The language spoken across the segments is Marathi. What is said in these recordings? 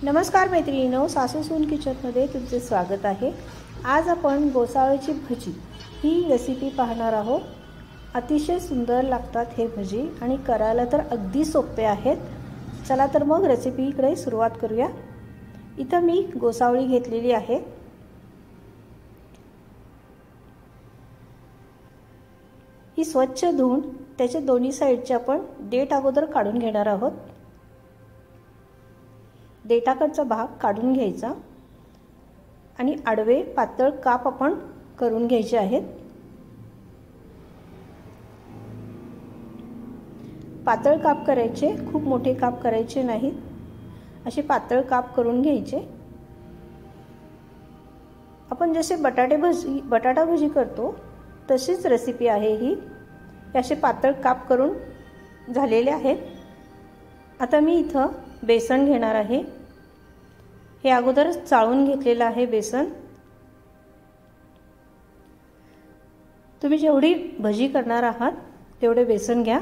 नमस्कार मैत्रिणींनो, सासू सून किचनमध्ये तुमचे स्वागत आहे। आज आपण गोसावळ्याची भजी ही रेसिपी पाहणार आहोत। अतिशय सुंदर लागतात हे भजी आणि करायला तर अगदी सोपे आहेत। चला तर मग रेसिपीकडे सुरुवात करूया। इथं मी गोसावळी घेतलेली आहे। ही स्वच्छ धुवून त्याचे दोन्ही साइडचे आपण देठ अगोदर काढून घेणार आहोत। देठाकडचा भाग काढून घ्यायचा आणि आडवे पातळ काप आपण करून घ्यायचे आहेत। पातळ काप करायचे, खूप मोठे काप करायचे नाहीत। असे पातळ काप करून घ्यायचे। आपण जसे बटाटा भजी करतो तशीच रेसिपी आहे ही। असे पातळ काप करून झालेले आहेत। आता मी इथं बेसन घेणार आहे। हे अगोदर चाळून घेतलेलं आहे बेसन। तुम्ही जेवढी भजी करणार आहात तेवढे बेसन घ्या।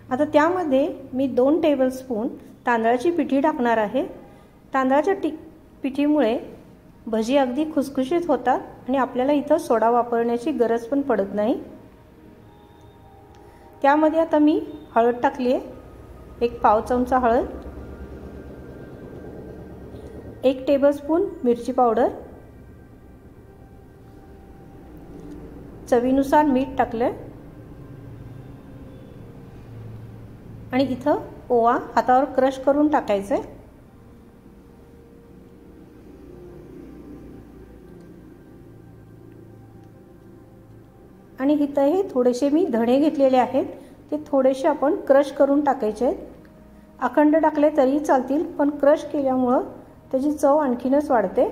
आता त्यामध्ये मी 2 टेबलस्पून तांदळाची पिठी टाकणार आहे। तांदळाच्या पिठीमुळे भजी अगदी खुसखुशीत होतात आणि आपल्याला इथं सोडा वापरण्याची गरज पण पडत नाही। त्यामध्ये आता मी हळद टाकली आहे, 1 पाव चमचा हळद, 1 टेबलस्पून मिरची पावडर, चवीनुसार मीठ टाकले आणि इथं ओवा हातावर क्रश करून टाकायचे। आणि इथं हे थोडेसे मी धणे घेतलेले आहेत, ते थोडेसे आपण क्रश करून टाकायचे आहेत। अखंड टाकले तरी चालतील, पण क्रश केल्यामुळे त्याची चव आणखीनच वाढते।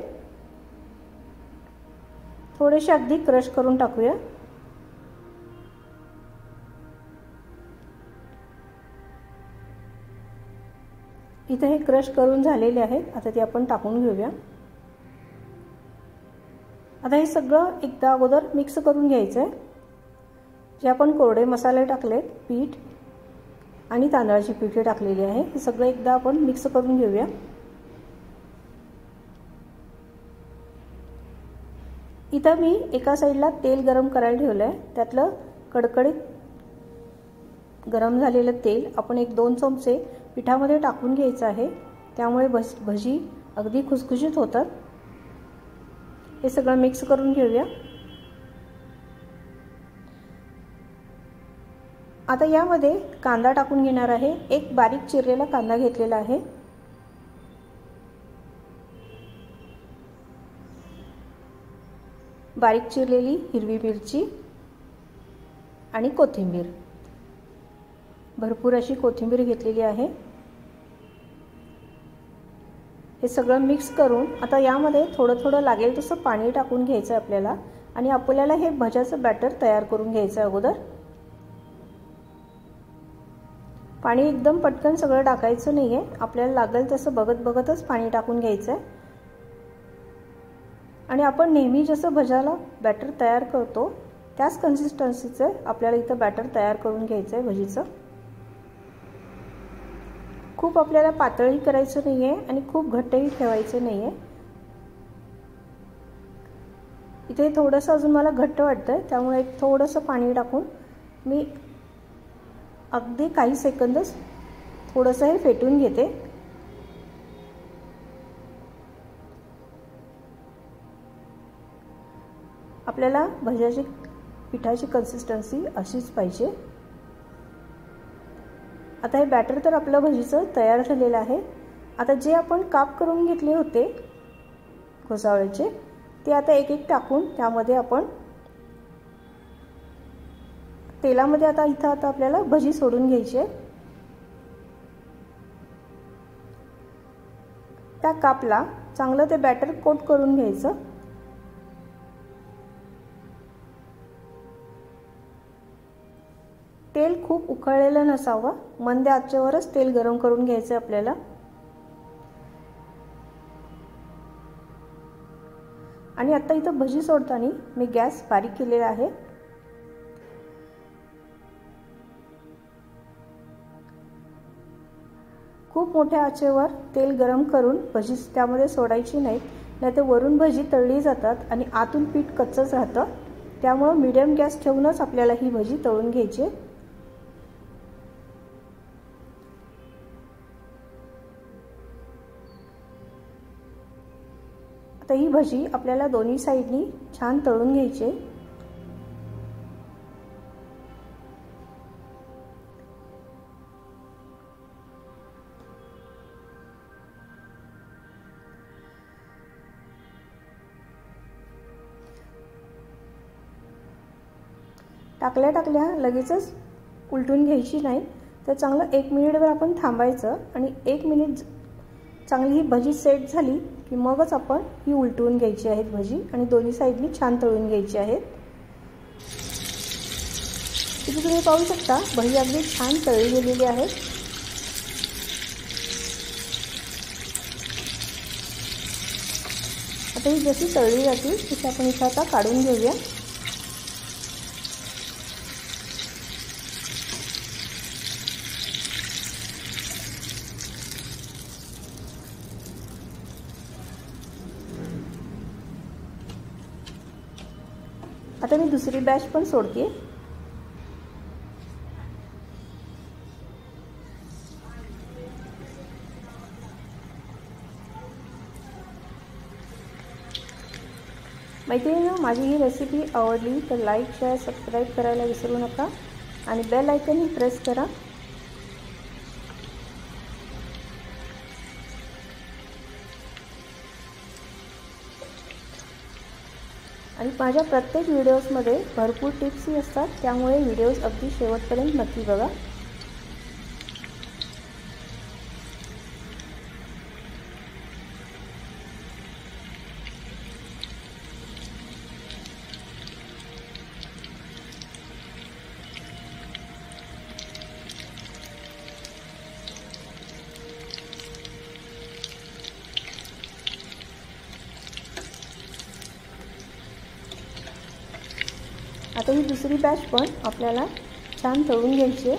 थोडेसे अगदी क्रश करून टाकूया। इथे हे क्रश करून झालेले आहेत। आता ते आपण टाकून घेऊया। आता हे सगळं एकदा अगोदर मिक्स करून घ्यायचं आहे। जे आपण कोरडे मसाले टाकलेत, पीठ आणि तांदळाची पिठी टाकलेली आहे, हे सगळं एकदा आपण मिक्स करून घेऊया। इथं मी एका साइडला तेल गरम करायला ठेवलं आहे। त्यातलं कडकडीत गरम झालेलं तेल आपण 1-2 चमचे पिठामध्ये टाकून घ्यायचं आहे। त्यामुळे भजी अगदी खुसखुशीत होतात। हे सगळं मिक्स करून घेऊया। आता यामध्ये कांदा टाकून घेणार आहे। 1 बारीक चिरलेला कांदा घेतलेला आहे। बारीक चिरलेली हिरवी मिरची आणि कोथिंबीर, भरपूर अशी कोथिंबीर घेतलेली आहे। हे सगळं मिक्स करून आता यामध्ये थोडं थोडं लागेल तसं पाणी टाकून घ्यायचं आहे आपल्याला। आणि आपल्याला हे भज्याचं बॅटर तयार करून घ्यायचं आहे। अगोदर पाणी एकदम पटकन सगळं टाकायचं नाहीये, आपल्याला लागेल तसं बघतच पाणी टाकून घ्यायचं आहे। आणि आपण नेहमी जसं भज्याला बॅटर तयार करतो त्याच कन्सिस्टन्सीचं आपल्याला इथं बॅटर तयार करून घ्यायचं आहे भजीचं। खूप आपल्याला पातळही करायचं नाहीये आणि खूप घट्टही ठेवायचं नाहीये। इथे थोडंसं अजून मला घट्ट वाटतंय, त्यामुळे थोडंसं पाणी टाकून मी अगदी काही सेकंदच थोडंसं हे फेटून घेते। आपल्याला भज्याची पिठाची कन्सिस्टन्सी अशीच पाहिजे। आता हे बॅटर तर आपलं भजीचं तयार झालेलं आहे। आता जे आपण काप करून घेतले होते गोसावळ्याचे, ते आता एक टाकून त्यामध्ये आपण तेलामध्ये आता आपल्याला भजी सोडून घ्यायची आहे। त्या कापला चांगलं ते बॅटर कोट करून घ्यायचं। तेल खूप उकळलेलं नसावं, मंद आचेवरच तेल गरम करून घ्यायचं आपल्याला। आणि आता इथं भजी सोडताना मी गॅस बारीक केलेला आहे। खूप मोठ्या आचेवर तेल गरम करून भजी त्यामध्ये सोडायची नाहीत, नाहीतर वरून भजी तळली जातात आणि आतून पीठ कच्चंच राहतं। त्यामुळे मीडियम गॅस ठेवूनच आपल्याला ही भजी तळून घ्यायची आहे। आता ही भजी आपल्याला दोन्ही साइडनी छान तळून घ्यायची आहे। टाकल्या लगेचच उलटून घ्यायची नाही, तर चांगलं 1 मिनिटभर आपण थांबायचं आणि 1 मिनिट चांगली ही भजी सेट झाली की मगच आपण ही उलटून घ्यायची आहे भजी आणि दोन्ही साइडनी छान तळून घ्यायची आहे। इथे तुम्ही पाहू शकता भजी अगदी छान तळली गेलेली आहे। आता ही जशी तळली जाते तशी आपण इथे आता काढून घेऊया। आता मी दुसरी बॅच पण सोडते। मैत्रिणींनो, माझी ही रेसिपी आवडली तर लाईक, शेअर, सबस्क्राईब करायला विसरू नका आणि बेल आयकॉन प्रेस करा। आणि माझ्या प्रत्येक व्हिडिओजमध्ये भरपूर टिप्सही असतात, त्यामुळे व्हिडिओज अगदी शेवटपर्यंत नक्की बघा। आता ही दुसरी बॅच पण आपल्याला छान तळून घ्यायची आहे।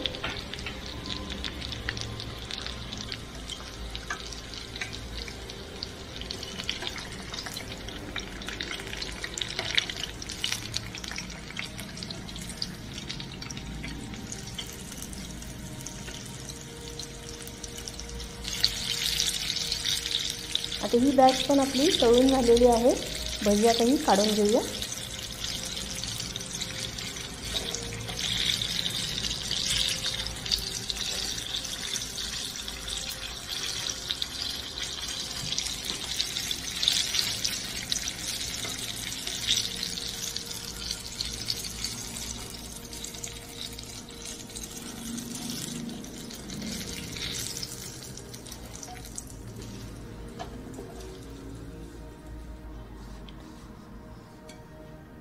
आता ही बॅच पण आपली तळून झालेली आहे। भजी आता ही काढून घेऊया।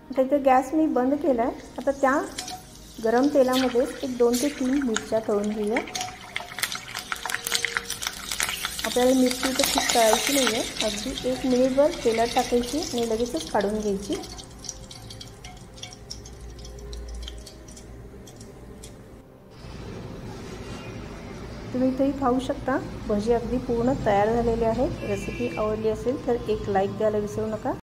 आता इथे गॅस मी बंद केला आहे। आता त्या गरम तेलामध्ये एक 2 ते 3 मिरच्या तळून घेऊया। आपल्याला मिरची तर खूप तळायची नाही आहे, अगदी 1 मिनिटभर तेलात टाकायची आणि लगेचच काढून घ्यायची। तुम्ही इथेही पाहू शकता भजी अगदी पूर्ण तयार झालेली आहे। रेसिपी आवडली असेल तर एक लाईक द्यायला विसरू नका।